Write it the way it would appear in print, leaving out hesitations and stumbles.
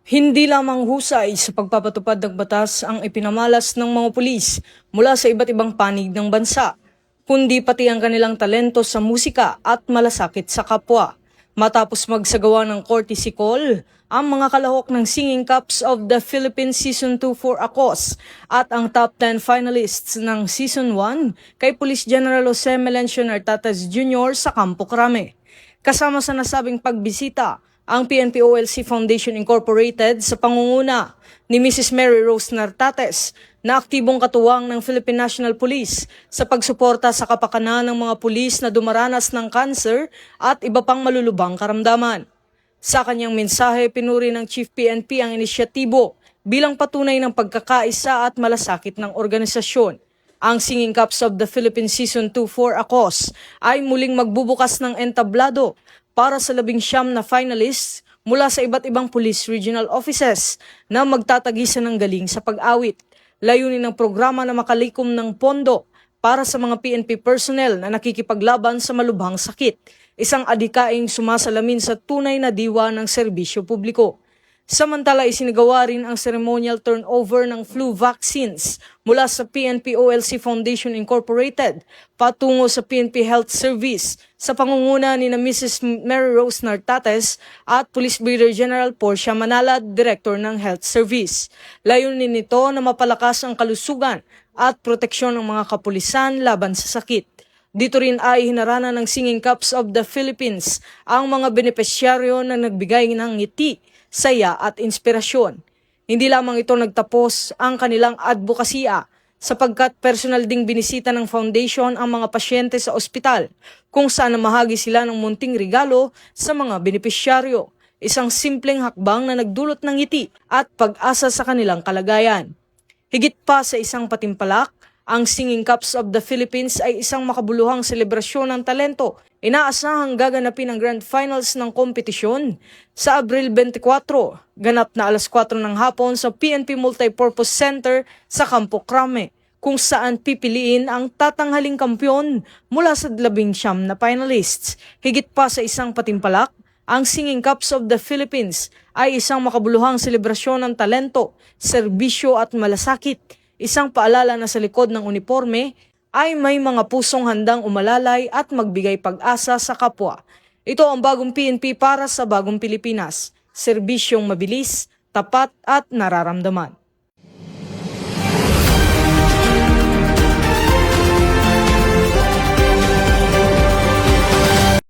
Hindi lamang husay sa pagpapatupad ng batas ang ipinamalas ng mga pulis mula sa iba't ibang panig ng bansa, kundi pati ang kanilang talento sa musika at malasakit sa kapwa. Matapos magsagawa ng courtesy call, ang mga kalahok ng Singing Cups of the Philippines Season 2 for ACOS at ang top 10 finalists ng Season 1 kay Police General Jose Melencio Nartates Jr. sa Campo Crame. Kasama sa nasabing pagbisita, ang PNP-OLC Foundation Incorporated sa pangunguna ni Mrs. Mary Rose Nartates na aktibong katuwang ng Philippine National Police sa pagsuporta sa kapakanan ng mga pulis na dumaranas ng cancer at iba pang malulubang karamdaman. Sa kanyang mensahe, pinuri ng Chief PNP ang inisyatibo bilang patunay ng pagkakaisa at malasakit ng organisasyon. Ang Singing Cups of the Philippines Season 2 for ACOS ay muling magbubukas ng entablado para sa 19 na finalists mula sa iba't ibang police regional offices na magtatagisan ng galing sa pag-awit. Layunin ng programa na makalikom ng pondo para sa mga PNP personnel na nakikipaglaban sa malubhang sakit, isang adhikaing sumasalamin sa tunay na diwa ng serbisyo publiko. Samantala, isinagawa rin ang ceremonial turnover ng flu vaccines mula sa PNP-OLC Foundation Incorporated patungo sa PNP Health Service sa pangunguna ni na Mrs. Mary Rose Nartates at Police Brigadier General Portia Manala, Director ng Health Service. Layunin nito na mapalakas ang kalusugan at proteksyon ng mga kapulisan laban sa sakit. Dito rin ay hinarana ng Singing Cups of the Philippines ang mga benepisyaryo na nagbigay ng ngiti, saya at inspirasyon. Hindi lamang ito nagtapos ang kanilang advokasya sapagkat personal ding binisita ng foundation ang mga pasyente sa ospital kung saan namahagi sila ng munting regalo sa mga benepisyaryo. Isang simpleng hakbang na nagdulot ng ngiti at pag-asa sa kanilang kalagayan. Higit pa sa isang patimpalak, ang Singing Cups of the Philippines ay isang makabuluhang selebrasyon ng talento. Inaasahang gaganapin ang Grand Finals ng kompetisyon sa Abril 24, ganap na alas 4 ng hapon sa PNP Multipurpose Center sa Campo Crame, kung saan pipiliin ang tatanghaling kampyon mula sa 19 na finalists. Higit pa sa isang patimpalak, ang Singing Cups of the Philippines ay isang makabuluhang selebrasyon ng talento, serbisyo at malasakit. Isang paalala na sa likod ng uniforme ay may mga pusong handang umalalay at magbigay pag-asa sa kapwa. Ito ang bagong PNP para sa bagong Pilipinas. Serbisyong mabilis, tapat at nararamdaman.